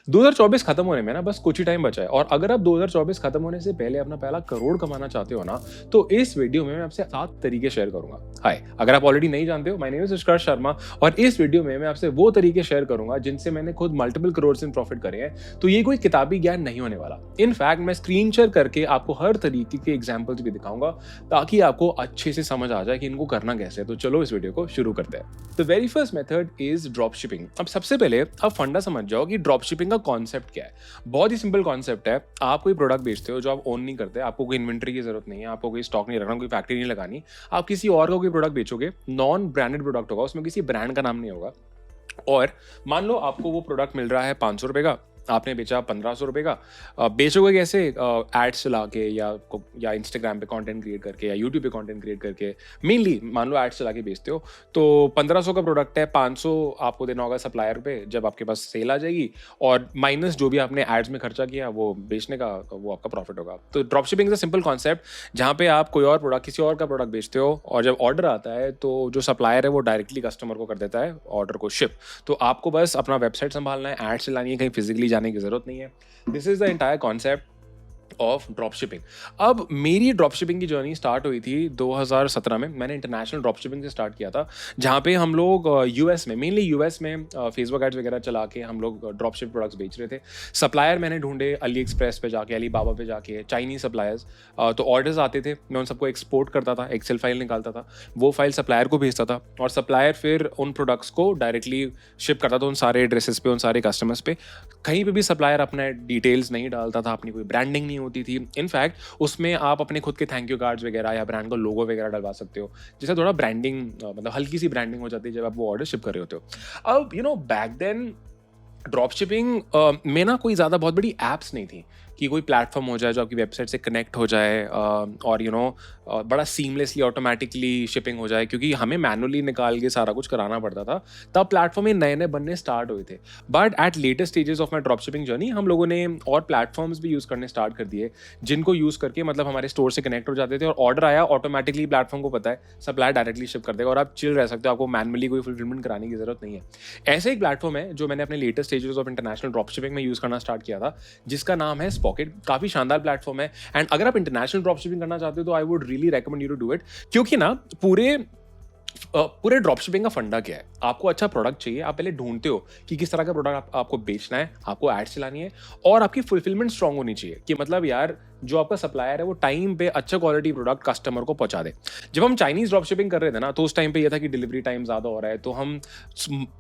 2024 खत्म होने में ना बस कुछ ही टाइम बचा है और अगर आप 2024 खत्म होने से पहले अपना पहला करोड़ कमाना चाहते हो ना, तो इस वीडियो में मैं आपसे 7 तरीके शेयर करूंगा। हाय, अगर आप ऑलरेडी नहीं जानते हो, माय नेम इज उत्कर्ष शर्मा और इस वीडियो में मैं आपसे वो तरीके शेयर करूंगा जिनसे मैंने खुद मल्टीपल करोड़ इन प्रॉफिट करे हैं। तो ये कोई किताबी ज्ञान नहीं होने वाला। इनफैक्ट मैं स्क्रीन शेयर करके आपको हर तरीके के एग्जाम्पल्स भी दिखाऊंगा ताकि आपको अच्छे से समझ आ जाए कि इनको करना कैसे है। तो चलो इस वीडियो को शुरू करते हैं। The very first method is drop shipping. अब सबसे पहले आप फंडा समझ जाओ कि ड्रॉप शिपिंग का कॉन्सेप्ट क्या है। बहुत ही सिंपल कॉन्सेप्ट है। आप कोई प्रोडक्ट बेचते हो जो आप ओन नहीं करते, आपको कोई इन्वेंट्री की जरूरत नहीं है, आपको कोई स्टॉक नहीं रखना, कोई फैक्ट्री नहीं लगानी। आप किसी और का कोई प्रोडक्ट बेचोगे, नॉन ब्रांडेड प्रोडक्ट होगा, उसमें किसी ब्रांड का नाम नहीं होगा। और मान लो आपको वो प्रोडक्ट मिल रहा है 500 रुपए का, आपने बेचा 1500 रुपए का। बेचोगे कैसे? एड्स चला के या इंस्टाग्राम पे कंटेंट क्रिएट करके या यूट्यूब पे कंटेंट क्रिएट करके। मेनली मान लो एड्स चला के बेचते हो, तो 1500 का प्रोडक्ट है, 500 आपको देना होगा सप्लायर पे जब आपके पास सेल आ जाएगी, और माइनस जो भी आपने एड्स में खर्चा किया वो बेचने का, वो आपका प्रॉफिट होगा। तो drop shipping is a simple concept जहाँ पे आप कोई और प्रोडक्ट, किसी और का प्रोडक्ट बेचते हो और जब ऑर्डर आता है तो जो सप्लायर है वो डायरेक्टली कस्टमर को कर देता है ऑर्डर को शिप। तो आपको बस अपना वेबसाइट संभालना है, एड्स चलानी है, कहीं फिजिकली जाने की जरूरत नहीं है। This is the entire concept of drop shipping. अब मेरी ड्रॉप शिपिंग की जर्नी स्टार्ट हुई थी 2017 में। मैंने इंटरनेशनल ड्रॉप शिपिंग से स्टार्ट किया था, जहाँ पे हम लोग यूएस में, मेनली यूएस में फेसबुक एड्स वगैरह चला के हम लोग ड्रॉप शिप प्रोडक्ट्स बेच रहे थे। सप्लायर मैंने ढूंढे अली एक्सप्रेस पे जाके, अली बाबा पे जाके, चाइनीज सप्लायर्स। तो ऑर्डर्स आते थे, मैं उन सबको एक्सपोर्ट करता था, एक्सेल फाइल निकालता था, वो फाइल सप्लायर को भेजता था और सप्लायर फिर उन प्रोडक्ट्स को डायरेक्टली शिप करता था उन सारे एड्रेसेस पे, उन सारे कस्टमर्स पे। कहीं पे भी सप्लायर अपने डिटेल्स नहीं डालता था, अपनी कोई ब्रांडिंग नहीं होती थी। इनफैक्ट उसमें आप अपने खुद के थैंक यू कार्ड्स वगैरह या ब्रांड का लोगो वगैरह डलवा सकते हो, जिससे थोड़ा ब्रांडिंग, मतलब हल्की सी ब्रांडिंग हो जाती है जब आप वो ऑर्डर शिप कर रहे होते हो। अब बैक देन ड्रॉप शिपिंग में ना कोई ज़्यादा बहुत बड़ी ऐप्स नहीं थी कि कोई प्लेटफॉर्म हो जाए जो आपकी वेबसाइट से कनेक्ट हो जाए और बड़ा सीमलेसली ऑटोमेटिकली शिपिंग हो जाए, क्योंकि हमें मैनुअली निकाल के सारा कुछ कराना पड़ता था। तब प्लेटफॉर्म ये नए नए बनने स्टार्ट हुए थे। But at latest stages of my drop shipping journey हम लोगों ने और प्लेटफॉर्म्स भी यूज़ करने स्टार्ट कर दिए, जिनको यूज़ करके मतलब हमारे स्टोर से कनेक्ट हो जाते थे और ऑर्डर आया ऑटोमेटिकली प्लेटफॉर्म को पता है, सप्लायर डायरेक्टली शिप कर देगा और आप चिल रह सकते हो, आपको मैनुअली कोई फुलफिलमेंट कराने की जरूरत नहीं है। ऐसे एक प्लेटफॉर्म है जो मैंने अपने latest stages of international drop shipping में यूज़ करना स्टार्ट किया था, जिसका नाम है स्पॉकेट। काफ़ी शानदार प्लेटफॉर्म है एंड अगर आप इंटरनेशनल ड्रॉप शिपिंग करना चाहते हो तो I would really recommend you to do it, क्योंकि ना पूरे ड्रॉप शिपिंग का फंडा क्या है। आपको अच्छा प्रोडक्ट चाहिए, आप पहले ढूंढते हो कि किस तरह का प्रोडक्ट आपको बेचना है, आपको एड्स चलानी है और आपकी फुलफिलमेंट स्ट्रांग होनी चाहिए कि मतलब यार जो आपका सप्लायर है वो टाइम पे अच्छा क्वालिटी प्रोडक्ट कस्टमर को पहुंचा दे। जब हम चाइनीज ड्रॉप शिपिंग कर रहे थे ना, तो उस टाइम पे ये था कि डिलीवरी टाइम ज़्यादा हो रहा है, तो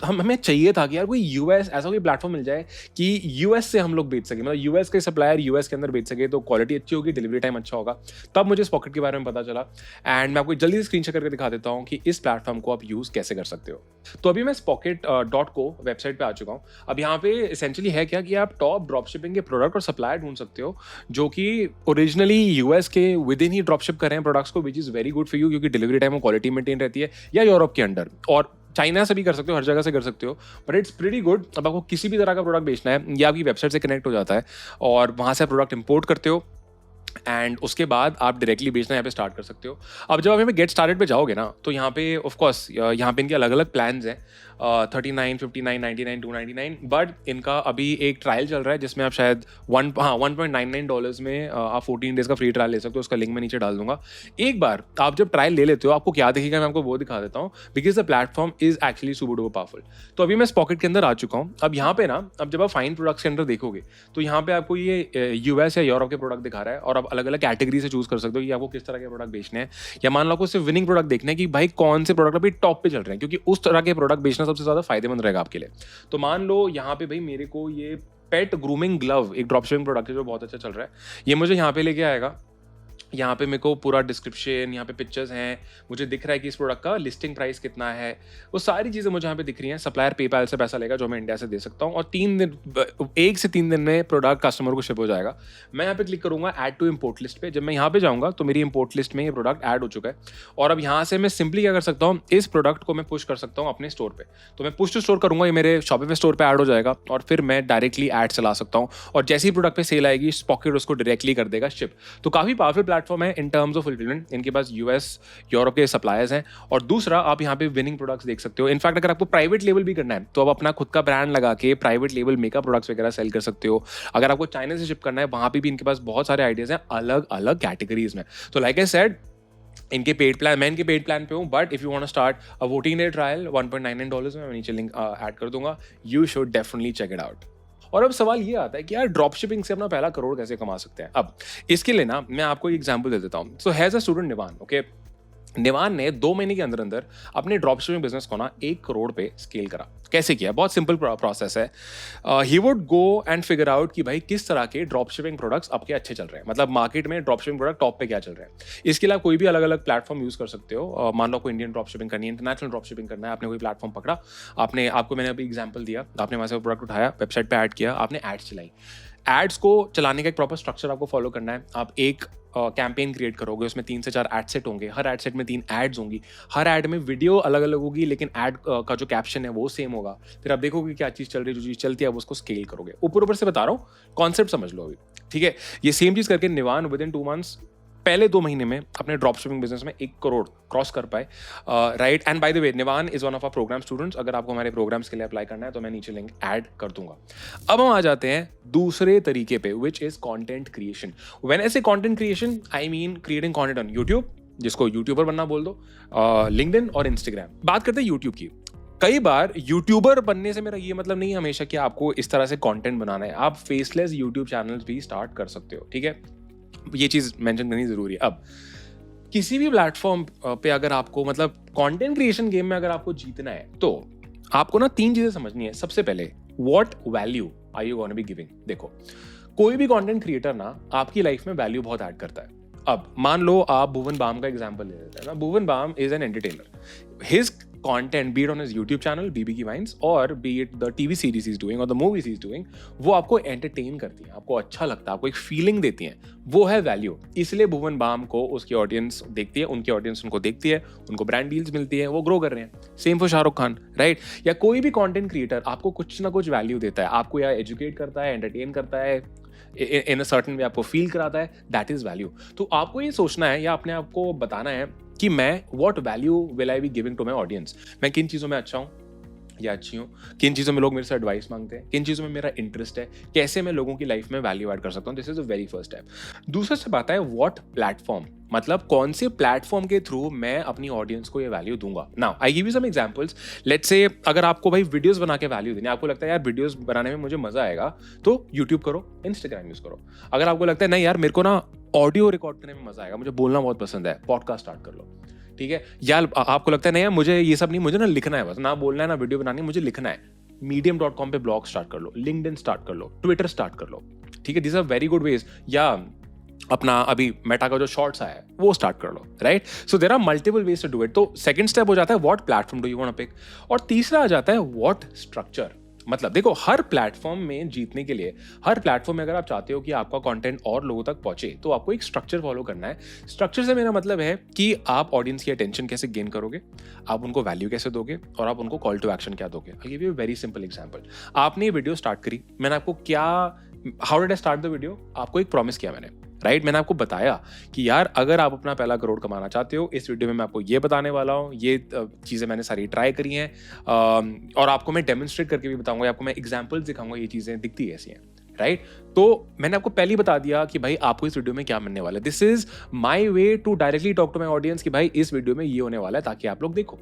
हमें चाहिए था कि यार कोई यूएस ऐसा कोई प्लेटफॉर्म मिल जाए कि यूएस से हम लोग बेच सके, मतलब यूएस के सप्लायर यूएस के अंदर बेच सके, तो क्वालिटी अच्छी होगी, डिलीवरी टाइम अच्छा होगा। तब मुझे स्पॉकेट के बारे में पता चला एंड मैं आपको जल्दी से स्क्रीन शेयर करके दिखा देता हूँ कि इस प्लेटफॉर्म को आप यूज़ कैसे कर सकते हो। तो अभी मैं spocket.co वेबसाइट पे आ चुका हूँ। अब यहाँ पे एसेंशियली है क्या कि आप टॉप ड्रॉप शिपिंग के प्रोडक्ट और सप्लायर ढूंढ सकते हो जो कि ओरिजिनली यूएस के with in he drop ship कर रहे हैं प्रोडक्ट्स को, which is very good for you, क्योंकि डिलीवरी टाइम और क्वालिटी मेंटेन रहती है, या यूरोप के अंडर और चाइना से भी कर सकते हो, हर जगह से कर सकते हो, बट इट्स प्रीटी गुड। अब आपको किसी भी तरह का प्रोडक्ट बेचना है, या आपकी वेबसाइट से कनेक्ट हो जाता है और वहाँ से प्रोडक्ट इंपोर्ट करते हो एंड उसके बाद आप डायरेक्टली बेचना यहाँ पे स्टार्ट कर सकते हो। अब जब आप यहाँ पे गेट स्टार्टेड पे जाओगे ना, तो यहाँ पे ऑफ कोर्स यहाँ पे इनके अलग अलग प्लान्स हैं, 39, 59, 99, 299, बट इनका अभी एक ट्रायल चल रहा है जिसमें आप शायद $1.99 में आप 14 डेज का फ्री ट्रायल ले सकते हो। उसका लिंक मैं नीचे डाल दूंगा। एक बार आप जब ट्रायल ले लेते हो आपको क्या दिखेगा मैं आपको वो दिखा देता हूँ, because the platform is actually super duper powerful. तो अभी मैं स्पॉकेट के अंदर आ चुका हूँ। अब यहाँ पे ना, अब जब आप फाइन प्रोडक्ट्स के अंदर देखोगे तो यहाँ पे आपको ये यूएस या यूरोप के प्रोडक्ट दिखा रहा है और आप अलग अलग कैटेगरी से चूज कर सकते हो कि आपको किस तरह के प्रोडक्ट बेचने हैं, या मान लो आपको सिर्फ विनिंग प्रोडक्ट देखने हैं कि भाई कौन से प्रोडक्ट अभी टॉप पे चल रहे हैं, क्योंकि उस तरह के प्रोडक्ट बेचना सबसे ज्यादा फायदेमंद रहेगा आपके लिए। तो मान लो यहाँ पे भाई मेरे को ये पेट ग्रूमिंग ग्लव एक ड्रॉप शिपिंग प्रोडक्ट है जो बहुत अच्छा चल रहा है, ये मुझे यहाँ पे लेके आएगा। यहाँ पे मेरे को पूरा डिस्क्रिप्शन, यहाँ पे पिक्चर्स हैं, मुझे दिख रहा है कि इस प्रोडक्ट का लिस्टिंग प्राइस कितना है, वो सारी चीज़ें मुझे यहाँ पे दिख रही हैं। सप्लायर पेपैल से पैसा लेगा जो मैं इंडिया से दे सकता हूँ और 1 से 3 दिन में प्रोडक्ट कस्टमर को शिप हो जाएगा। मैं यहाँ पे क्लिक करूँगा ऐड टू इम्पोर्ट लिस्ट पे। जब मैं यहाँ पे जाऊँगा तो मेरी इम्पोर्ट लिस्ट में ये प्रोडक्ट ऐड हो चुका है और अब यहाँ से मैं सिंपली क्या कर सकता हूँ, इस प्रोडक्ट को मैं पुश कर सकता हूँ अपने स्टोर पर। तो मैं पुश टू स्टोर करूँगा, ये मेरे शॉपिफाई स्टोर पर ऐड हो जाएगा और फिर मैं डायरेक्टली ऐड चला सकता हूँ और जैसे ही प्रोडक्ट पर सेल आएगी स्पॉकेट उसको डायरेक्टली कर देगा शिप। तो काफ़ी पावरफुल प्लेटफॉर्म है इन टर्म्स ऑफ फुलफिलमेंट, इनके पास यूएस यूरोप के सप्लायर्स हैं, और दूसरा आप यहाँ पे विनिंग प्रोडक्ट्स देख सकते हो। इनफैक्ट अगर आपको प्राइवेट लेबल भी करना है तो आप अपना खुद का ब्रांड लगा के प्राइवेट लेबल मेकअप प्रोडक्ट्स वगैरह सेल कर सकते हो। अगर आपको चाइना से शिप करना है वहाँ पे भी इनके पास बहुत सारे आइडियाज हैं अलग अलग कैटेगरीज में। तो लाइक आई सेड, इनके पेड प्लान, मैं इनके पेड प्लान पे हूँ, but if you want to start a 14-day trial $1.99 में, मैं नीचे लिंक ऐड कर दूंगा, you should definitely check it out. और अब सवाल ये आता है कि यार ड्रॉप शिपिंग से अपना पहला करोड़ कैसे कमा सकते हैं। अब इसके लिए ना मैं आपको एक एग्जांपल दे देता हूँ। So has a student Nivan, okay, Nivan ने 2 महीने के अंदर अंदर अपने ड्रॉप शिपिंग बिजनेस को ना 1 करोड़ पे स्केल करा। कैसे किया? बहुत सिंपल प्रोसेस है। He would go and figure out कि भाई किस तरह के ड्रॉप शिपिंग प्रोडक्ट्स आपके अच्छे चल रहे हैं, मतलब मार्केट में ड्रॉप शिपिंग प्रोडक्ट टॉप पे क्या चल रहे हैं। इसके लिए आप कोई भी अलग अलग प्लेटफॉर्म यूज कर सकते हो। मान लो आपको इंडियन ड्रॉप शिपिंग करनी है, इंटरनेशनल ड्रॉप शिपिंग करना है, आपने कोई प्लेटफॉर्म पकड़ा, आपको मैंने अभी एग्जाम्पल दिया, आपने वहां से प्रोडक्ट उठाया, वेबसाइट पे ऐड किया, आपने एड्स चलाई। एड्स को चलाने का एक प्रॉपर स्ट्रक्चर आपको फॉलो करना है। आप एक कैंपेन क्रिएट करोगे, उसमें 3 से 4 एड सेट होंगे, हर एड सेट में 3 एड्स होंगी, हर एड में वीडियो अलग अलग होगी, लेकिन एड का जो कैप्शन है वो सेम होगा। फिर आप देखोगे क्या चीज़ चल रही है, जो चीज़ चलती है आप उसको स्केल करोगे। ऊपर से बता रहा हूँ, कॉन्सेप्ट समझ लो अभी, ठीक है। ये सेम चीज़ करके निवान विद इन 2 मंथ्स, पहले 2 महीने में अपने ड्रॉप शिपिंग बिजनेस में 1 करोड़ क्रॉस कर पाए, right. And by the way, Nivan is one of our programme students. अगर आपको हमारे प्रोग्राम्स के लिए अप्लाई करना है तो मैं नीचे लिंक ऐड कर दूंगा। अब हम आ जाते हैं दूसरे तरीके पे, which is content creation. When I say content creation, I mean creating content on YouTube, जिसको यूट्यूबर बनना बोल दो, लिंक्डइन और इंस्टाग्राम। बात करते हैं यूट्यूब की। कई बार यूट्यूबर बनने से मेरा ये मतलब नहीं है हमेशा कि आपको इस तरह से कंटेंट बनाना है। आप फेसलेस यूट्यूब चैनल्स भी स्टार्ट कर सकते हो, ठीक है। ये चीज मेंशन करनी जरूरी है। अब किसी भी प्लेटफॉर्म पे अगर आपको, मतलब कंटेंट क्रिएशन गेम में अगर आपको जीतना है, तो आपको ना 3 चीजें समझनी है। सबसे पहले, what value are you gonna be giving. देखो, कोई भी कंटेंट क्रिएटर ना आपकी लाइफ में वैल्यू बहुत ऐड करता है। अब मान लो आप भुवन बाम का एग्जांपल ले लेते हैं ना। Bhuvan Bam is an entertainer. His content, be it on his YouTube channel BB की Vines, or be it the TV series he's doing or the movies he's doing, वो आपको एंटरटेन करती हैं, आपको अच्छा लगता है, आपको एक फीलिंग देती हैं, वो है वैल्यू। इसलिए भुवन बाम को उसकी ऑडियंस देखती है, उनकी ऑडियंस उनको देखती है, उनको ब्रांड डील्स मिलती है, वो ग्रो कर रहे हैं। Same for Shahrukh Khan, right. या कोई भी कंटेंट क्रिएटर आपको कुछ ना कुछ वैल्यू देता है, आपको या एजुकेट करता है, एंटरटेन करता है, इन अ सर्टेन वे आपको फील कराता है, दैट इज वैल्यू। तो आपको ये सोचना है या अपने आप को बताना है कि मैं what value will I be giving to my audience. मैं किन चीज़ों में अच्छा हूँ या अच्छी हूँ, किन चीज़ों में लोग मेरे से एडवाइस मांगते हैं, किन चीज़ों में मेरा इंटरेस्ट है, कैसे मैं लोगों की लाइफ में वैल्यू ऐड कर सकता हूँ। This is the very first step. दूसरा स्टेप आता है व्हाट प्लेटफॉर्म, मतलब कौन से प्लेटफॉर्म के थ्रू मैं अपनी ऑडियंस को ये वैल्यू दूंगा। Now I give you some examples. Let's say अगर आपको भाई वीडियोस बना के वैल्यू देनी है, आपको लगता है यार वीडियोस बनाने में मुझे मजा आएगा, तो यूट्यूब करो, इंस्टाग्राम यूज करो। अगर आपको लगता है नहीं यार मेरे को ना ऑडियो रिकॉर्ड करने में मजा आएगा, मुझे बोलना बहुत पसंद है, पॉडकास्ट स्टार्ट कर लो, ठीक है। यार आपको लगता है नहीं यार मुझे ये सब नहीं, मुझे ना लिखना है, बस ना बोलना है ना वीडियो बनानी है, मुझे लिखना है, medium.com पे ब्लॉग स्टार्ट कर लो, लिंक्डइन स्टार्ट कर लो, ट्विटर स्टार्ट कर लो, ठीक है। This are very good ways. या अपना अभी मेटा का जो शॉर्ट्स आया है वो स्टार्ट कर लो, right. So there are multiple ways to do it. तो सेकंड स्टेप हो जाता है what platform do you want to pick, और तीसरा आ जाता है व्हाट स्ट्रक्चर। मतलब देखो, हर प्लेटफॉर्म में जीतने के लिए, हर प्लेटफॉर्म में अगर आप चाहते हो कि आपका कंटेंट और लोगों तक पहुंचे, तो आपको एक स्ट्रक्चर फॉलो करना है। स्ट्रक्चर से मेरा मतलब है कि आप ऑडियंस की अटेंशन कैसे गेन करोगे, आप उनको वैल्यू कैसे दोगे, और आप उनको कॉल टू एक्शन क्या दोगे। आई give you a very simple example. आपने ये वीडियो स्टार्ट करी, मैंने आपको क्या, how did I start the video, आपको एक प्रॉमिस किया मैंने, राइट। मैंने आपको बताया कि यार अगर आप अपना पहला करोड़ कमाना चाहते हो, इस वीडियो में मैं आपको ये बताने वाला हूँ, ये चीज़ें मैंने सारी ट्राई करी हैं, और आपको मैं डेमोन्स्ट्रेट करके भी बताऊंगा, आपको मैं एग्जांपल्स दिखाऊंगा, ये चीज़ें दिखती ऐसी हैं, राइट। तो मैंने आपको पहले ही बता दिया कि भाई आपको इस वीडियो में क्या मिलने वाला है। This is my way to directly talk to my audience कि भाई इस वीडियो में ये होने वाला है, ताकि आप लोग देखो।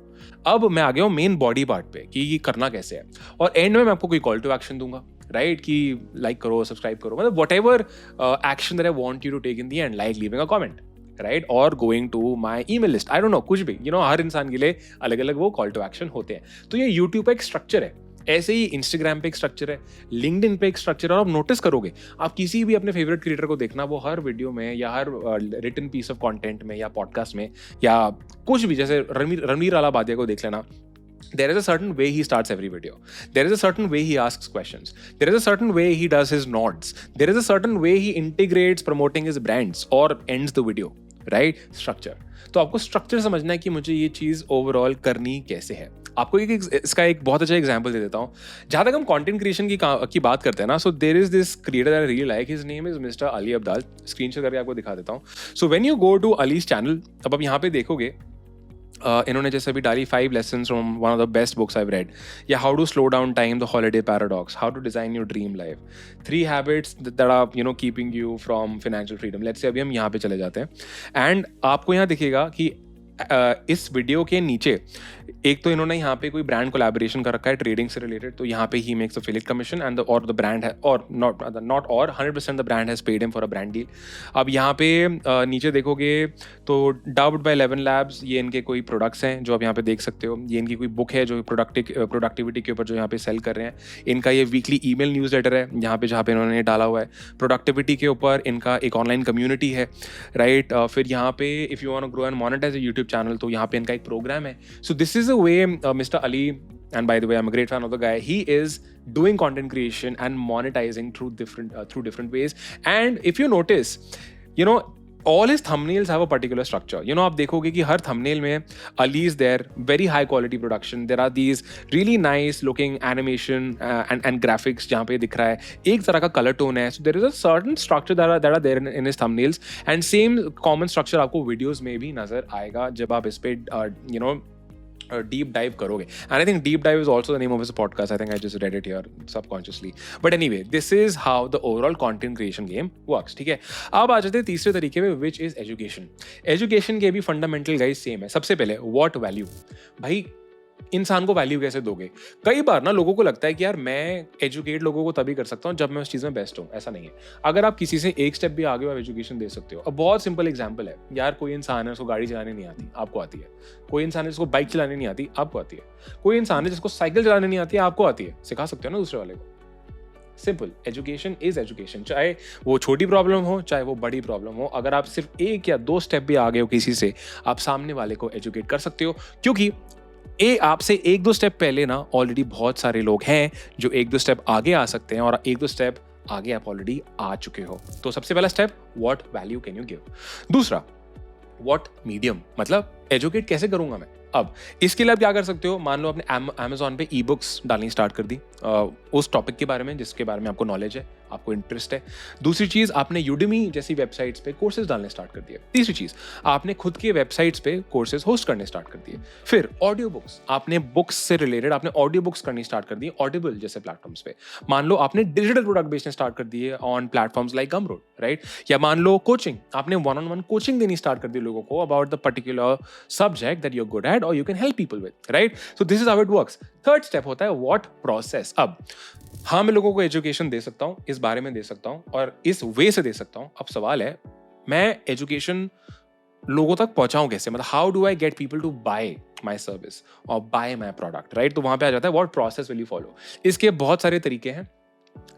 अब मैं आ गया हूँ मेन बॉडी पार्ट पे कि ये करना कैसे है, और एंड में मैं आपको कोई कॉल टू एक्शन दूंगा, राइट, कि लाइक करो, सब्सक्राइब करो, मतलब whatever action that I want you to take in the end, like leaving a comment, right, और going to my email list, I don't know, कुछ भी, हर इंसान के लिए अलग अलग वो कॉल टू एक्शन होते हैं। तो ये यूट्यूब पे एक स्ट्रक्चर है, ऐसे ही इंस्टाग्राम पे एक स्ट्रक्चर है, लिंक्डइन पे एक स्ट्रक्चर है। और आप नोटिस करोगे, आप किसी भी अपने फेवरेट क्रिएटर को देखना, वो हर वीडियो में या हर रिटन पीस ऑफ कंटेंट में या पॉडकास्ट में या कुछ भी, जैसे रणवीर अलाहाबादिया को देख लेना, there is a certain way he starts every video. There is a certain way he asks questions. There is a certain way he does his nods. There is a certain way he integrates promoting his brands or ends the video. Right? Structure. तो आपको structure समझना है कि मुझे ये चीज overall करनी कैसे है। आपको इसका एक बहुत अच्छा एग्जांपल दे देता हूँ। जहाँ तक हम कंटेंट क्रिएशन की बात करते हैं ना, so there is this creator that I really like, his name is mister Ali Abdaal. Screen share करके आपको दिखा देता हूँ। So when you go to Ali's channel, अब आप यहाँ पे देखोगे इन्होंने जैसे अभी डाली 5 lessons from one of the best books I've read, या how to slow down time, the holiday paradox, how to design your dream life, 3 habits that are keeping you from financial freedom. Let's say अभी हम यहाँ पे चले जाते हैं and आपको यहाँ दिखेगा कि इस वीडियो के नीचे एक तो इन्होंने यहाँ पे कोई ब्रांड कोलैबोरेशन कर रखा है ट्रेडिंग से रिलेटेड, तो यहाँ पे he makes affiliate commission and और द ब्रांड है और नॉट और 100% the brand has paid him for a brand deal. अब यहाँ पे नीचे देखोगे तो डब्ड बाय 11 लैब्स, ये इनके कोई प्रोडक्ट्स हैं जो आप यहाँ पे देख सकते हो। ये इनकी कोई बुक है जो प्रोडक्टिविटी के ऊपर जो यहाँ पे सेल कर रहे हैं। इनका ये वीकली ईमेल न्यूज़लेटर है यहाँ पे, जहाँ पे इन्होंने डाला हुआ है प्रोडक्टिविटी के ऊपर। इनका एक ऑनलाइन कम्युनिटी है, राइट। फिर यहाँ पे if you want to grow and monetise a YouTube channel, तो यहाँ पे इनका एक प्रोग्राम है। So this is way Mr. Ali, and by the way I'm a great fan of the guy, he is doing content creation and monetizing through different ways. And if you notice, all his thumbnails have a particular structure. आप देखोगे कि हर thumbnail में Ali is there, very high quality production, there are these really nice looking animation and graphics जहाँ पे दिख रहा है, एक तरह का color tone है. So there is a certain structure that are there in his thumbnails, and same common structure आपको videos में भी नजर आएगा जब आप इस पे deep dive करोगे. And I think deep dive is also the name of his podcast. I think I just read it here subconsciously. But anyway, this is how the overall content creation game works. ठीक है, अब आ जाते हैं तीसरे तरीके में, which is education. Education के भी फंडामेंटल गाइस सेम है. सबसे पहले what value, भाई इंसान को वैल्यू कैसे दोगे? कई बार ना लोगों को लगता है कि यार मैं एजुकेट लोगों को तभी कर सकता हूँ जब मैं उस चीज़ में बेस्ट हूँ. ऐसा नहीं है. अगर आप किसी से एक स्टेप भी आगे आप एजुकेशन दे सकते हो. अब बहुत सिंपल एग्जांपल है यार, कोई इंसान है उसको गाड़ी चलाने नहीं आती, आपको आती है. कोई इंसान है जिसको बाइक चलाने नहीं आती, आपको आती है. कोई इंसान है जिसको साइकिल चलाने नहीं आती है, आपको आती है. सिखा सकते हो ना दूसरे वाले को. सिंपल. एजुकेशन इज एजुकेशन, चाहे वो छोटी प्रॉब्लम हो चाहे वो बड़ी प्रॉब्लम हो. अगर आप सिर्फ 1 या 2 स्टेप भी आगे हो किसी से, आप सामने वाले को एजुकेट कर सकते हो. क्योंकि आपसे 1-2 स्टेप पहले ना ऑलरेडी बहुत सारे लोग हैं जो 1-2 स्टेप आगे आ सकते हैं, और 1-2 स्टेप आगे आप ऑलरेडी आ चुके हो. तो सबसे पहला step, what value can you give. दूसरा, व्हाट मीडियम, मतलब एजुकेट कैसे करूंगा मैं. अब इसके लिए आप क्या कर सकते हो, मान लो आपने Amazon पे ई बुक्स डालनी स्टार्ट कर दी उस टॉपिक के बारे में जिसके बारे में आपको नॉलेज है, आपको इंटरेस्ट है. दूसरी चीज, आपने यूडेमी जैसी वेबसाइट्स पे कोर्सेज डालने स्टार्ट कर दिए. तीसरी चीज, आपने खुद के वेबसाइट्स पे कोर्सेज होस्ट करने स्टार्ट कर दिए. फिर ऑडियो बुक्स, आपने बुक्स से रिलेटेड आपने ऑडियो बुक्स करनी स्टार्ट कर दी ऑडिबल जैसे प्लेटफॉर्म्स पे. मान लो आपने डिजिटल प्रोडक्ट बेचने स्टार्ट कर दिए ऑन प्लेटफॉर्म्स लाइक गमरोड, राइट. या मान लो कोचिंग, आपने 1-on-1 कोचिंग देनी स्टार्ट कर दी लोगों को about the particular subject that you are good at और you can help people with, right. So this is how it works. Third step होता है व्हाट प्रोसेस. अब हाँ, मैं लोगों को एजुकेशन दे सकता हूँ, इस बारे में दे सकता हूँ और इस वे से दे सकता हूँ. अब सवाल है, मैं एजुकेशन लोगों तक पहुंचाऊं कैसे, मतलब how do I get people to buy my service और बाय माई प्रोडक्ट, राइट. तो वहां पे आ जाता है what process will you follow. इसके बहुत सारे तरीके हैं,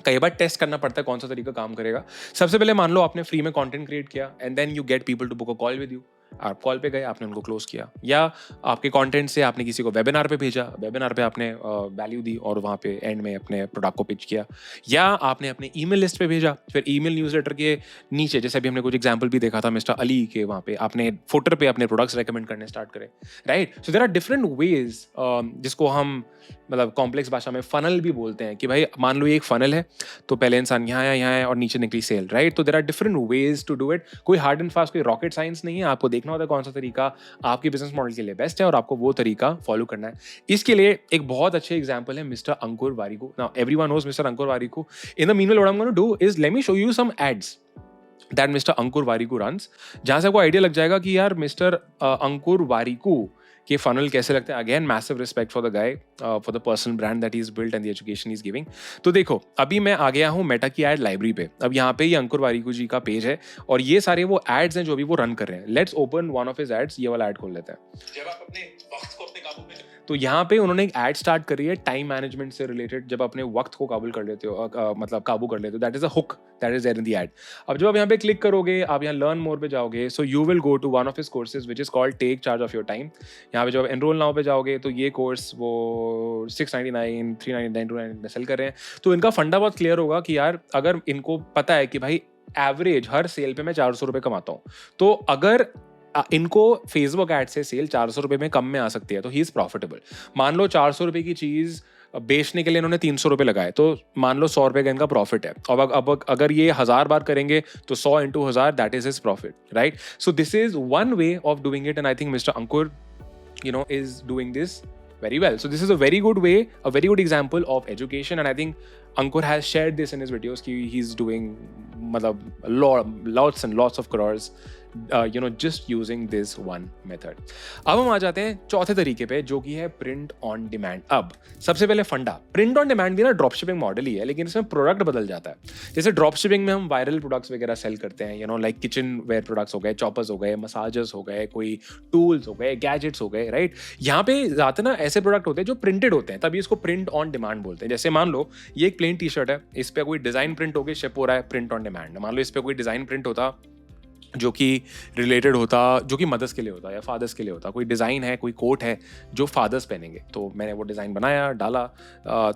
कई बार टेस्ट करना पड़ता है कौन सा तरीका काम करेगा. सबसे पहले मान लो आपने फ्री में कंटेंट क्रिएट किया and then you get people to book a call with you. आप कॉल पे गए, आपने उनको क्लोज किया, या आपके कंटेंट से आपने किसी को वेबिनार पे भेजा, वेबिनार पे आपने वैल्यू दी और वहाँ पे एंड में अपने प्रोडक्ट को पिच किया, या आपने अपने ईमेल लिस्ट पे भेजा. फिर ईमेल न्यूज़लेटर के नीचे जैसे अभी हमने कुछ एग्जांपल भी देखा था मिस्टर अली के, वहाँ पे आपने फुटर पे अपने प्रोडक्ट्स रेकमेंड करने स्टार्ट करे, right. So there are different ways, जिसको हम मतलब कॉम्प्लेक्स भाषा में फनल भी बोलते हैं कि भाई मान लो ये एक फनल है, तो पहले इंसान यहाँ है और नीचे निकली सेल, राइट. तो there are different ways to do it. कोई हार्ड एंड फास्ट, कोई रॉकेट साइंस नहीं है. आपको देखना होता है कौन सा तरीका आपके बिजनेस मॉडल के लिए बेस्ट है और आपको वो तरीका फॉलो करना है. इसके लिए एक बहुत अच्छे एग्जांपल है mister Ankur Warikoo. Now everyone knows mister Ankur Warikoo. In the meanwhile what I am going to do is let me show you some ads that mister Ankur Warikoo runs, जहां से आपको आइडिया लग जाएगा कि यार मिस्टर अंकुर वारिकू के फनल कैसे लगते हैं. Again massive respect for the guy, for the personal brand that he is built and the education he is giving. तो देखो, अभी मैं आ गया हूँ मेटा की एड लाइब्रेरी पे. अब यहाँ पे ये अंकुर वारिकू जी का पेज है और ये सारे वो एड्स हैं जो अभी वो रन कर रहे हैं. Let's open one of his ads. ये वाला एड खोल लेते हैं. जब आप अपने वक्त को अपने काबू में, तो यहाँ पे उन्होंने एक एड स्टार्ट करी है टाइम मैनेजमेंट से रिलेटेड. जब अपने वक्त को काबू कर लेते हो, मतलब काबू कर लेते हो, that is a hook that is there in the ad. अब जब आप यहाँ पे क्लिक करोगे, आप यहाँ लर्न मोर पे जाओगे, so you will go to one of his courses which is called take charge of your time. यहाँ पे जब एनरोल नाउ पे जाओगे तो ये कोर्स वो 699, 399, 299 सेल कर रहे हैं. तो इनका फंडा बहुत क्लियर होगा कि यार अगर इनको पता है कि भाई एवरेज हर सेल पे मैं 400 रुपये कमाता हूँ, तो अगर इनको फेसबुक एड से सेल 400 रुपये में कम में आ सकती है, तो ही इज़ प्रॉफिटेबल। मान लो 400 रुपये की चीज़ बेचने के लिए इन्होंने 300 रुपये लगाए, तो मान लो 100 रुपये का इनका प्रॉफिट है। अब अगर ये 1000 बार करेंगे तो 100 into 1000 that is his profit, right? So this is one way of doing it, and I think mister Ankur is doing this very well. So this is a very good way, a very good example of education, and I think Ankur has shared this in his videos कि he's doing lots and lots of crores just using this one method. अब हम आ जाते हैं चौथे तरीके पे, जो कि है प्रिंट ऑन डिमांड। अब सबसे पहले फंडा, प्रिंट ऑन डिमांड भी ना ड्रॉप शिपिंग मॉडल ही है, लेकिन इसमें प्रोडक्ट बदल जाता है। जैसे ड्रॉप शिपिंग में हम वायरल प्रोडक्ट्स वगैरह सेल करते हैं, लाइक किचन वेयर प्रोडक्ट्स हो गए, चॉपर्स हो गए, मसाजर्स हो गए, कोई टूल्स हो गए, गैजेट्स हो गए, राइट? यहाँ पे ज़्यादा ना ऐसे प्रोडक्ट होते हैं जो प्रिंटेड होते हैं, तभी इसको प्रिंट ऑन डिमांड बोलते हैं। जैसे मान लो ये एक प्लेन टी शर्ट है, इस पर कोई डिज़ाइन प्रिंट होकर शिप हो रहा है, प्रिंट ऑन डिमांड। मान लो इस पर कोई डिज़ाइन प्रिंट होता जो कि रिलेटेड होता, जो कि मदर्स के लिए होता या फादर्स के लिए होता, कोई डिज़ाइन है, कोई कोट है जो फादर्स पहनेंगे, तो मैंने वो डिज़ाइन बनाया, डाला।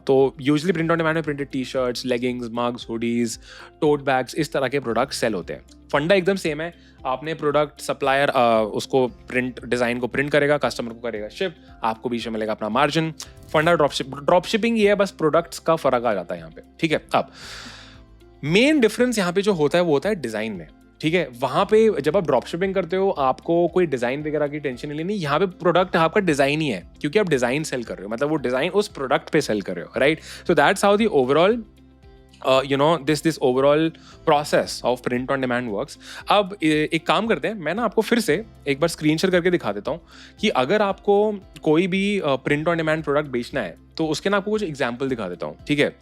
तो यूजुअली प्रिंट ऑन डिमांड में printed T shirts, leggings, mugs, hoodies, tote bags, इस तरह के प्रोडक्ट सेल होते हैं। फंडा एकदम सेम है, आपने प्रोडक्ट सप्लायर उसको डिज़ाइन को प्रिंट करेगा, कस्टमर को करेगा शिप, आपको बीच में मिलेगा अपना मार्जिन। फंडा ड्रॉप शिपिंग ये है, बस प्रोडक्ट्स का फर्क आ जाता है यहाँ पे, ठीक है? अब मेन डिफरेंस यहाँ पे जो होता है वो होता है डिज़ाइन में, ठीक है? वहां पे जब आप ड्रॉप शिपिंग करते हो आपको कोई डिजाइन वगैरह की टेंशन नहीं लेनी। यहाँ पे प्रोडक्ट आपका डिजाइन ही है, क्योंकि आप डिजाइन सेल कर रहे हो, मतलब वो डिजाइन उस प्रोडक्ट पे सेल कर रहे हो, right? So that's how the overall this overall process of print on demand works. अब एक काम करते हैं, मैं ना आपको फिर से एक बार स्क्रीन शेयर करके दिखा देता हूँ कि अगर आपको कोई भी प्रिंट ऑन डिमांड प्रोडक्ट बेचना है तो उसके ना आपको कुछ एग्जाम्पल दिखा देता हूँ, ठीक है?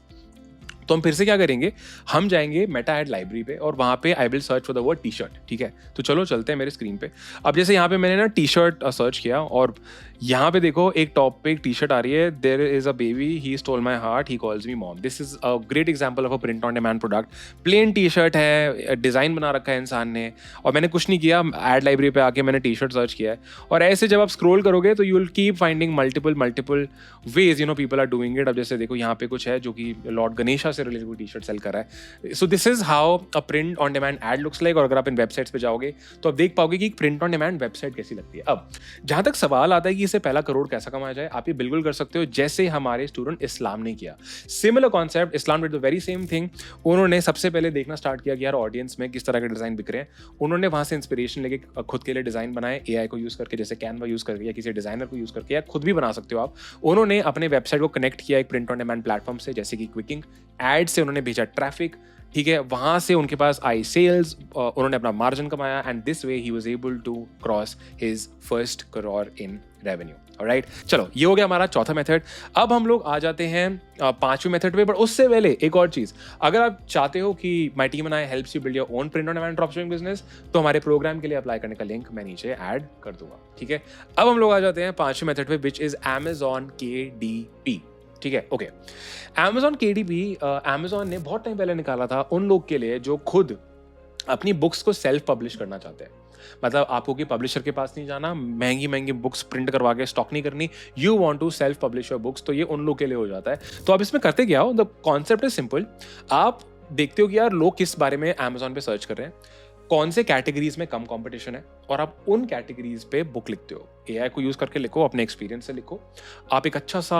तो हम फिर से क्या करेंगे, हम जाएंगे मेटा एड लाइब्रेरी पे और वहाँ पे I will search for the word T shirt, ठीक है? तो चलो चलते हैं मेरे स्क्रीन पे। अब जैसे यहाँ पे मैंने ना टी शर्ट सर्च किया और यहाँ पे देखो एक टॉप पे एक टी शर्ट आ रही है, there is a baby, he stole my heart, he calls me mom. This is a great example of a print on demand product. Plain T shirt है, डिज़ाइन बना रखा है इंसान ने, और मैंने कुछ नहीं किया, एड लाइब्रेरी पे आके मैंने टी शर्ट सर्च किया है। और ऐसे जब आप स्क्रोल करोगे तो you will keep finding multiple ways people are doing it. अब जैसे देखो यहाँ पे कुछ है जो कि लॉर्ड गणेशा से रिलेटेड कोई टी शर्ट सेल कर रहा है। So this is how a print on demand ad looks like. और अगर आप इन वेबसाइट्स पे जाओगे तो आप देख पाओगे कि प्रिंट ऑन डिमांड वेबसाइट कैसी लगती है। अब जहां तक सवाल आता है कि इसे पहला करोड़ कैसा कमाया जाए, आप ये बिल्कुल कर सकते हो जैसे हमारे स्टूडेंट इस्लाम ने किया। Similar concept, Islam did the very same thing. उन्होंने सबसे पहले देखना स्टार्ट किया कि यार ऑडियंस में किस तरह के डिजाइन बिक रहे हैं। उन्होंने वहां से इंस्पिरेशन लेके खुद के लिए डिजाइन बनाए, एआई को यूज करके, जैसे कैनवा यूज करके या किसी डिजाइनर को यूज करके, या खुद भी बना सकते हो आप। उन्होंने अपने वेबसाइट को कनेक्ट किया एक प्रिंट ऑन डिमांड प्लेटफॉर्म से, जैसे कि क्विकिंग। एड से उन्होंने भेजा ट्रैफिक, ठीक है? वहां से उनके पास आई सेल्स, उन्होंने अपना मार्जिन कमाया, and this way he was able to cross his first crore in revenue. Alright, चलो ये हो गया हमारा चौथा मेथड। अब हम लोग आ जाते हैं पांचवें मेथड पे। बट उससे पहले एक और चीज, अगर आप चाहते हो कि my team and I helps you build your own print on demand dropshipping business, तो हमारे प्रोग्राम के लिए अप्लाई करने का लिंक मैं नीचे ऐड कर दूंगा, ठीक है? अब हम लोग आ जाते हैं पांचवें मेथड पे, विच इज Amazon KDP, ठीक है? ओके, Amazon KDP Amazon ने बहुत टाइम पहले निकाला था उन लोग के लिए जो खुद अपनी बुक्स को सेल्फ पब्लिश करना चाहते हैं। मतलब आपको कि पब्लिशर के पास नहीं जाना, महंगी बुक्स प्रिंट करवा के स्टॉक नहीं करनी, you want to self publish your books, तो ये उन लोग के लिए हो जाता है। तो आप इसमें करते क्या हो, द कॉन्सेप्ट इज सिंपल। आप देखते हो कि यार लोग किस बारे में Amazon पे सर्च कर रहे हैं, कौन से कैटेगरीज में कम कंपटीशन है, और आप उन कैटेगरीज पे बुक लिखते हो। एआई को यूज करके लिखो, अपने एक्सपीरियंस से लिखो। आप एक अच्छा सा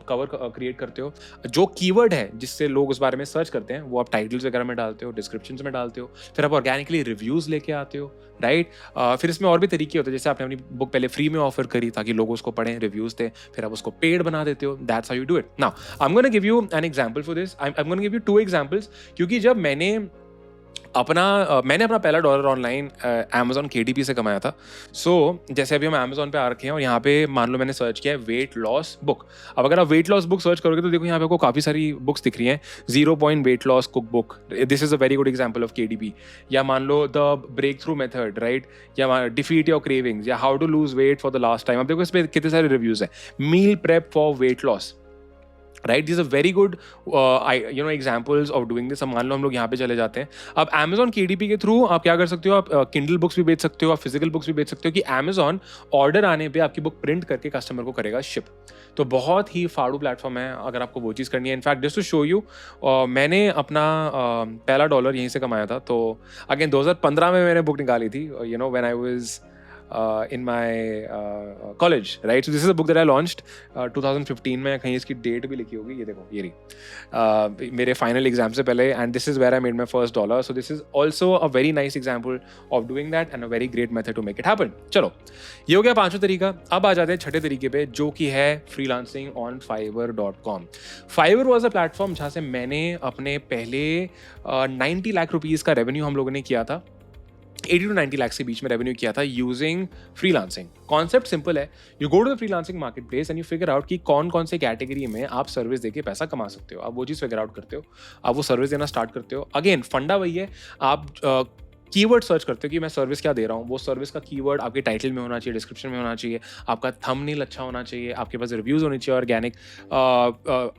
कवर क्रिएट करते हो, जो कीवर्ड है जिससे लोग उस बारे में सर्च करते हैं वो आप टाइटल्स वगैरह में डालते हो, डिस्क्रिप्शंस में डालते हो, फिर आप ऑर्गेनिकली रिव्यूज लेके आते हो, राइट? फिर इसमें और भी तरीके होते हैं, जैसे आपने अपनी बुक पहले फ्री में ऑफर करी ताकि लोग उसको पढ़ें, रिव्यूज थे, फिर आप उसको पेड बना देते हो। That's how you do it. Now I am gonna give you an example for this. I am gonna give you 2 examples, क्योंकि जब मैंने अपना पहला डॉलर ऑनलाइन Amazon KDP से कमाया था। सो जैसे अभी हम Amazon पे आ रखे हैं और यहाँ पे मान लो मैंने सर्च किया है वेट लॉस बुक। अब अगर आप वेट लॉस बुक सर्च करोगे तो देखो यहाँ पे आपको काफ़ी सारी बुक्स दिख रही हैं। 0 point weight loss cookbook, this is a very good example of KDP। या मान लो the breakthrough method, right? या डिफीट योर क्रेविंग्स, या how to lose weight for the last time. अब देखो इस पर कितने सारे रिव्यूज हैं। Meal prep for weight loss, right? This a very good examples of doing this. मान लो हम लोग यहाँ पे चले जाते हैं। अब Amazon KDP के थ्रू आप क्या कर सकते हो, आप किंडल बुक्स भी बेच सकते हो, आप फिजिकल बुक्स भी बेच सकते हो कि Amazon ऑर्डर आने पे आपकी बुक प्रिंट करके कस्टमर को करेगा शिप। तो बहुत ही फाड़ू प्लेटफॉर्म है अगर आपको वो चीज़ करनी है। In fact just to show you, मैंने अपना पहला डॉलर यहीं से कमाया था। तो अगेन 2015 में मैंने बुक निकाली थी, when I was in my college, right? So this is a book that I launched 2015 में, कहीं इसकी डेट भी लिखी होगी, ये देखो, ये रही, मेरे फाइनल एग्जाम से पहले, and this is where I made my first $1. So this is also a very nice example of doing that and a very great method to make it happen. चलो, ये हो गया पांचवा तरीका. अब आ जाते हैं छठे तरीके पे, जो कि है freelancing on Fiverr.com. Fiverr was a platform जहाँ से मैंने अपने पहले 90 लाख रुपीस का रेवेन्यू हम लोगों ने किया था, 80 to 90 लाख के बीच में रेवेन्यू किया था यूजिंग फ्रीलांसिंग. कॉन्सेप्ट सिंपल है, you go to the freelancing market place and you figure out कि कौन कौन से कैटेगरी में आप सर्विस देके पैसा कमा सकते हो. आप वो चीज़ फिगर आउट करते हो, आप वो सर्विस देना स्टार्ट करते हो. अगेन फंडा वही है, आप कीवर्ड सर्च करते हो कि मैं सर्विस क्या दे रहा हूँ. वो सर्विस का कीवर्ड आपके टाइटल में होना चाहिए, डिस्क्रिप्शन में होना चाहिए, आपका थंबनेल अच्छा होना चाहिए, आपके पास रिव्यूज़ होने चाहिए ऑर्गेनिक,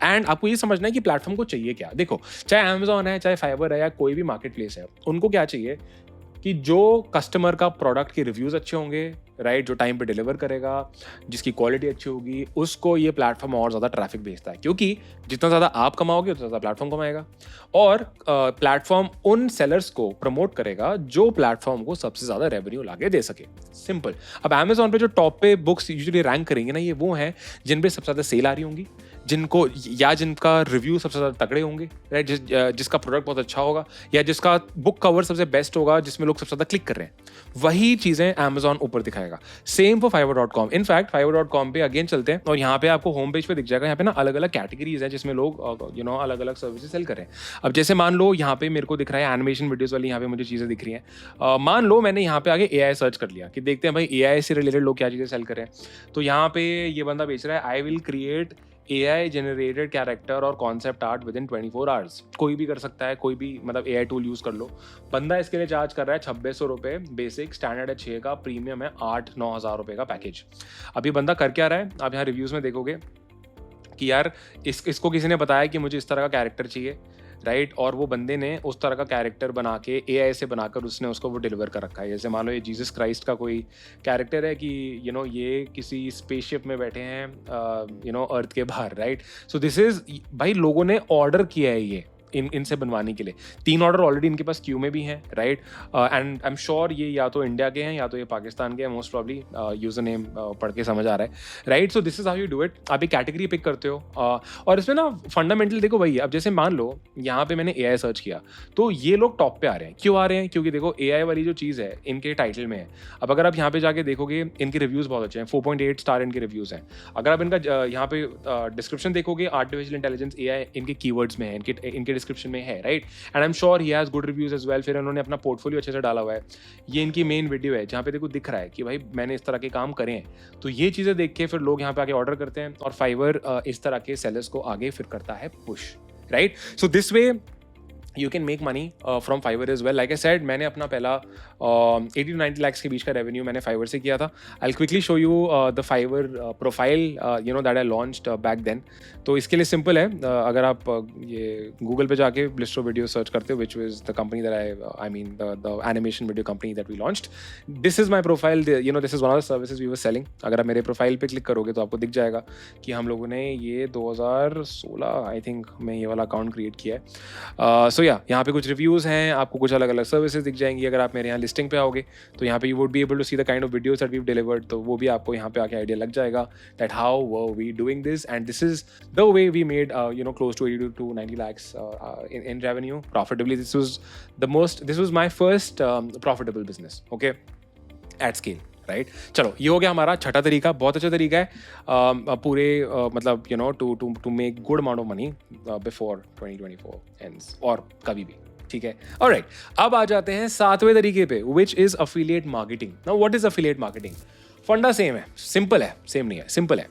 एंड आपको ये समझना है कि प्लेटफॉर्म को चाहिए क्या. देखो, चाहे अमेजॉन है, चाहे फाइवर है, या कोई भी मार्केट प्लेस है, उनको क्या चाहिए कि जो कस्टमर का प्रोडक्ट के रिव्यूज़ अच्छे होंगे, राइट, जो टाइम पे डिलीवर करेगा, जिसकी क्वालिटी अच्छी होगी, उसको ये प्लेटफॉर्म और ज़्यादा ट्रैफिक भेजता है. क्योंकि जितना ज़्यादा आप कमाओगे उतना ज़्यादा प्लेटफॉर्म कमाएगा, और प्लेटफॉर्म उन सेलर्स को प्रमोट करेगा जो प्लेटफॉर्म को सबसे ज़्यादा रेवेन्यू लाके दे सके. सिंपल. अब अमेजॉन पे जो टॉप पे बुक्स यूजुअली रैंक करेंगे ना, ये वो हैं जिन पे सबसे ज़्यादा सेल आ रही होंगी, जिनको, या जिनका रिव्यू सबसे ज़्यादा तगड़े होंगे, राइट, जिसका प्रोडक्ट बहुत अच्छा होगा, या जिसका बुक कवर सबसे बेस्ट होगा, जिसमें लोग सबसे ज़्यादा क्लिक कर रहे हैं, वही चीज़ें अमेजॉन ऊपर दिखाएगा. Same for Fiverr.com. In fact Fiverr.com पे अगेन चलते हैं, और यहाँ पे आपको होम पेज पे दिख जाएगा, यहाँ पे ना अलग अलग कैटेगरीज हैं जिसमें लोग अलग अलग सर्विसेज सेल कर रहे हैं. अब जैसे मान लो यहाँ पे मेरे को दिख रहा है एनिमेशन वीडियोस वाली, यहाँ पे मुझे चीज़ें दिख रही हैं. मान लो मैंने यहाँ पे आगे AI सर्च कर लिया कि देखते हैं भाई AI से रिलेटेड लोग क्या चीज़ें सेल कर रहे हैं. तो यहाँ पे ये बंदा बेच रहा है, I will create AI generated character और concept art within 24 hours. कोई भी कर सकता है, कोई भी मतलब AI टूल यूज़ कर लो. बंदा इसके लिए चार्ज कर रहा है 2600 रुपये बेसिक, स्टैंडर्ड है 6 का, प्रीमियम है 8-9 हज़ार रुपये का पैकेज. अभी बंदा कर क्या रहा है, आप यहाँ रिव्यूज़ में देखोगे कि यार इसको किसी ने बताया कि मुझे इस तरह का कैरेक्टर चाहिए, राइट, और वो बंदे ने उस तरह का कैरेक्टर बना के AI से बनाकर उसने उसको वो डिलीवर कर रखा है. जैसे मान लो ये जीसस क्राइस्ट का कोई कैरेक्टर है कि ये किसी स्पेसशिप में बैठे हैं अर्थ के बाहर, राइट. सो दिस इज, भाई लोगों ने ऑर्डर किया है ये इनसे बनवाने के लिए. 3 ऑर्डर ऑलरेडी इनके पास क्यू में भी हैं, right, and I am sure ये या तो इंडिया के हैं या तो ये पाकिस्तान के हैं, मोस्ट प्रॉब्ली, यूजर नेम पढ़ के समझ आ रहा है, right. So this is how you do it. आप एक कैटेगरी पिक करते हो, और इसमें ना फंडामेंटल देखो वही है. अब जैसे मान लो यहाँ पे मैंने AI सर्च किया, तो ये लोग टॉप पे आ रहे हैं. क्यों आ रहे हैं? क्योंकि देखो AI वाली जो चीज़ है इनके टाइटल में है. अब अगर आप यहाँ पे जाके देखोगे, इनके रिव्यूज़ बहुत अच्छे हैं, 4.8 स्टार इनके रिव्यूज़ हैं. अगर आप इनका यहाँ पे डिस्क्रिप्शन देखोगे, आर्टिफिशियल इंटेलिजेंस AI इनके कीवर्ड्स में है, इनके डिस्क्रिप्शन में है, right, and I am sure he has good reviews as well. फिर उन्होंने अपना पोर्टफोलियो अच्छे से डाला हुआ है. ये इनकी मेन वीडियो है जहाँ पे देखो दिख रहा है कि भाई मैंने इस तरह के काम करे हैं. तो ये चीज़ें देख के फिर लोग यहाँ पे आके ऑर्डर करते हैं, और फाइवर इस तरह के सेलर्स को आगे फिर करता है push, right. So this way you can make money from Fiverr as well. Like I said, मैंने अपना पहला 80 to 90 lakhs के बीच का रेवेन्यू मैंने Fiverr से किया था. I'll quickly show you the Fiverr profile that I launched back then. तो इसके लिए सिंपल है, अगर आप ये गूगल पे जाके Blistro video सर्च करते हो, which was the company that I mean the animation video company that we launched. This is my profile. This is one of the services we were selling. अगर आप मेरे profile पे click करोगे तो आपको दिख जाएगा कि हम लोगों ने ये 2016 आई थिंक में ये वाला अकाउंट क्रिएट किया है. सो यहाँ पे कुछ रिव्यूज़ हैं, आपको कुछ अलग अलग सर्विसेज दिख जाएंगी. अगर आप मेरे यहाँ लिस्टिंग पे आओगे तो यहाँ पे you would be able to see the kind of videos that we have delivered. तो वो भी आपको यहाँ पे आके आइडिया लग जाएगा that how were we doing this, and this is the way we made close to 80 to 90 lakhs in revenue profitably. This was my first profitable business, okay, at scale. Right. चलो, ये हो गया हमारा छठा तरीका. बहुत अच्छा तरीका है पूरे मतलब to make good amount of money before 2024 ends, और कभी भी, ठीक है. ऑलराइट, अब आ जाते हैं सातवें तरीके पे, which is affiliate marketing. Now what is affiliate marketing? फंडा सेम है, सिंपल है, सेम नहीं है, सिंपल है.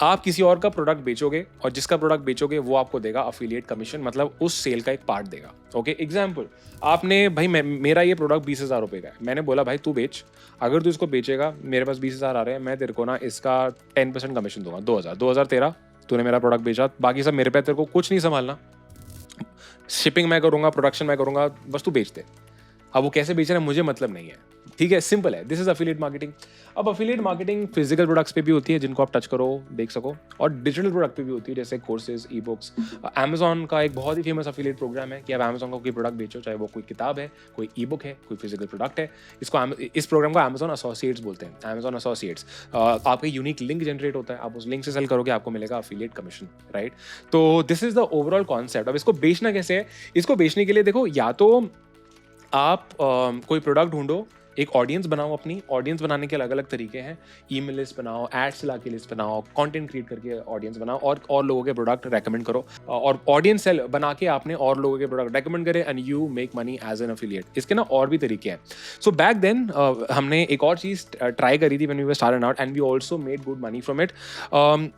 आप किसी और का प्रोडक्ट बेचोगे, और जिसका प्रोडक्ट बेचोगे वो आपको देगा अफिलिएट कमीशन, मतलब उस सेल का एक पार्ट देगा. ओके, एग्जाम्पल, आपने भाई मेरा ये प्रोडक्ट 20,000 रुपये का है. मैंने बोला भाई तू बेच, अगर तू इसको बेचेगा, मेरे पास 20,000 आ रहे हैं, मैं तेरे को ना इसका 10% कमीशन दूंगा. 2,000 तेरा, तूने मेरा प्रोडक्ट बेचा, बाकी सब मेरे पे, तेरे को कुछ नहीं संभालना. शिपिंग मैं करूँगा, प्रोडक्शन मैं करूँगा, बस तू बेच दे. अब वो कैसे बेच रहा है मुझे मतलब नहीं है, ठीक है, सिंपल है, दिस इज अफिलिएट मार्केटिंग। अब अफिलिएट मार्केटिंग फिजिकल प्रोडक्ट्स पे भी होती है जिनको आप टच करो, देख सको, और डिजिटल प्रोडक्ट पे भी होती है जैसे कोर्सेज, ई बुक्स। अमेजॉन का एक बहुत ही फेमस अफिलिएट प्रोग्राम है कि आप अमेजॉन का कोई प्रोडक्ट बेचो, चाहे वो कोई किताब है, कोई ई बुक है, कोई फिजिकल प्रोडक्ट है। इस प्रोग्राम को अमेजॉन एसोसिएट्स बोलते हैं, अमेजॉन एसोसिएट्स। आपका यूनिक लिंक जनरेट होता है, आप उस लिंक से सेल करोगे, आपको मिलेगा अफिलिएट कमीशन, राइट। तो this is the overall concept. अब इसको बेचना कैसे है? इसको बेचने के लिए देखो, या तो आप कोई प्रोडक्ट ढूंढो, एक ऑडियंस बनाओ, अपनी ऑडियंस बनाने के अलग अलग तरीके हैं। ईमेल लिस्ट बनाओ, एड्स चला के लिस्ट बनाओ, कंटेंट क्रिएट करके ऑडियंस बनाओ और लोगों के प्रोडक्ट रेकमेंड करो, और ऑडियंस सेल बना के आपने और लोगों के प्रोडक्ट रेकमेंड करे and you make money as an affiliate. इसके ना और भी तरीके हैं। सो बैक देन हमने एक और चीज़ ट्राई करी थी when we were starting out and we also made good money from it.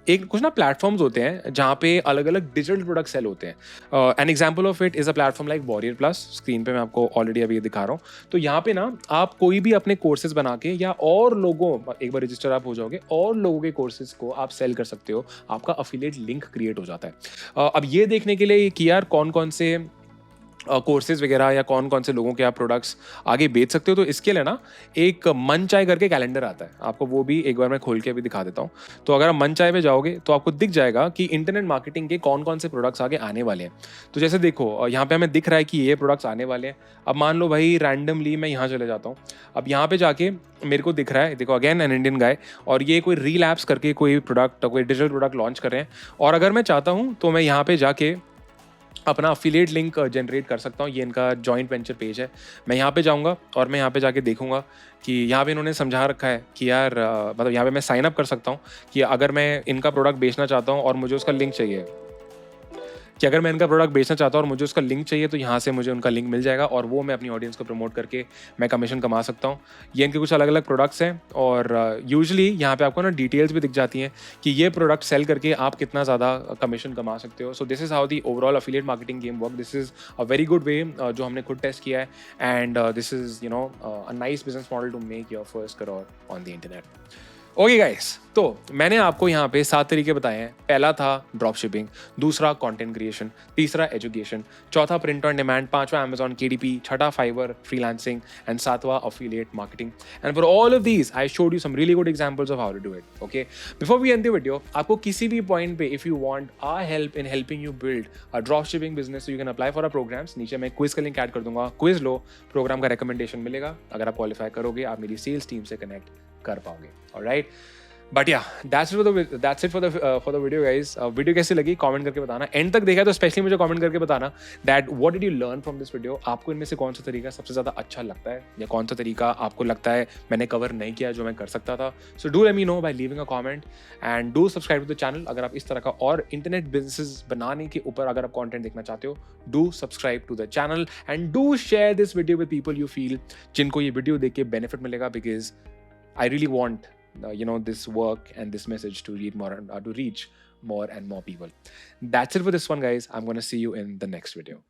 एक कुछ ना प्लेटफॉर्म्स होते हैं जहाँ पे अलग अलग डिजिटल प्रोडक्ट सेल होते हैं। An example of it is a platform like warrior plus. Screen पे मैं आपको ऑलरेडी अभी दिखा रहा हूँ। तो यहाँ पे ना आप कोई भी अपने कोर्सेज बना के या और लोगों, एक बार रजिस्टर आप हो जाओगे, और लोगों के कोर्सेज को आप सेल कर सकते हो, आपका अफिलिएट लिंक क्रिएट हो जाता है। अब ये देखने के लिए कि यार कौन कौन से कोर्सेज वगैरह या कौन कौन से लोगों के आप प्रोडक्ट्स आगे बेच सकते हो, तो इसके लिए ना एक मन चाय करके कैलेंडर आता है, आपको वो भी एक बार मैं खोल के अभी दिखा देता हूँ। तो अगर आप मन चाय पे जाओगे तो आपको दिख जाएगा कि इंटरनेट मार्केटिंग के कौन कौन से प्रोडक्ट्स आगे आने वाले हैं। तो जैसे देखो, यहाँ पे हमें दिख रहा है कि ये प्रोडक्ट्स आने वाले हैं। अब मान लो भाई रैंडमली मैं यहाँ चले जाता हूँ। अब यहाँ पे जाके मेरे को दिख रहा है, देखो अगेन एन इंडियन गाय, और ये कोई रील एप्स करके कोई प्रोडक्ट, कोई डिजिटल प्रोडक्ट लॉन्च कर रहे हैं। और अगर मैं चाहता हूँ तो मैं यहाँ पे जाके अपना अफिलिएट लिंक जनरेट कर सकता हूँ। ये इनका जॉइंट वेंचर पेज है। मैं यहाँ पे जाऊँगा और मैं यहाँ पे जाके देखूंगा कि यहाँ पे इन्होंने समझा रखा है कि यार मतलब यहाँ पे मैं साइन अप कर सकता हूँ कि अगर मैं इनका प्रोडक्ट बेचना चाहता हूँ और मुझे उसका लिंक चाहिए, कि अगर मैं इनका प्रोडक्ट बेचना चाहता हूँ और मुझे उसका लिंक चाहिए, तो यहाँ से मुझे उनका लिंक मिल जाएगा और वो मैं अपनी ऑडियंस को प्रमोट करके मैं कमीशन कमा सकता हूँ। ये इनके कुछ अलग अलग प्रोडक्ट्स हैं, और यूजुअली यहाँ पे आपको ना डिटेल्स भी दिख जाती हैं कि ये प्रोडक्ट सेल करके आप कितना ज़्यादा कमीशन कमा सकते हो। So this is how the overall affiliate marketing game work. This is a very good way जो हमने खुद टेस्ट किया है, and this is you know a nice business model to make your first crore on the internet. Okay guys, तो मैंने आपको यहाँ पे 7 तरीके बताए हैं। पहला था ड्रॉप शिपिंग, दूसरा कंटेंट क्रिएशन, तीसरा एजुकेशन, चौथा प्रिंट ऑन डिमांड, पांचवा अमेजॉन KDP, छठा फाइवर फ्रीलांसिंग, एंड सातवां affiliate marketing. And for all of these I showed you some really good examples of how to do it. Okay, before we end the video, आपको किसी भी point पे if you want our help in helping you build a drop shipping business, you can apply for a programmes. नीचे मैं quiz का link add कर दूंगा, quiz लो, programme का रिकमेंडेशन मिलेगा। अगर आप क्वालिफाई करोगे, आप मेरी सेल्स टीम से कनेक्ट कर पाओगे। ऑलराइट, बट या that's it for the video guys। Video कैसी लगी कमेंट करके बताना। एंड तक देखा तो स्पेशली मुझे कमेंट करके बताना that what did you learn from this video. आपको इनमें से कौन सा तरीका सबसे ज़्यादा अच्छा लगता है, या कौन सा तरीका आपको लगता है मैंने कवर नहीं किया जो मैं कर सकता था। So do let me know by leaving a comment, and do subscribe to the channel. अगर आप इस तरह का और इंटरनेट बिजनेस बनाने के ऊपर अगर आप कंटेंट देखना चाहते हो, do subscribe to the channel and do share this video with people you feel जिनको ये वीडियो देख के बेनिफिट मिलेगा, because I really want this work and this message to reach more and more people. That's it for this one, guys. I'm going to see you in the next video.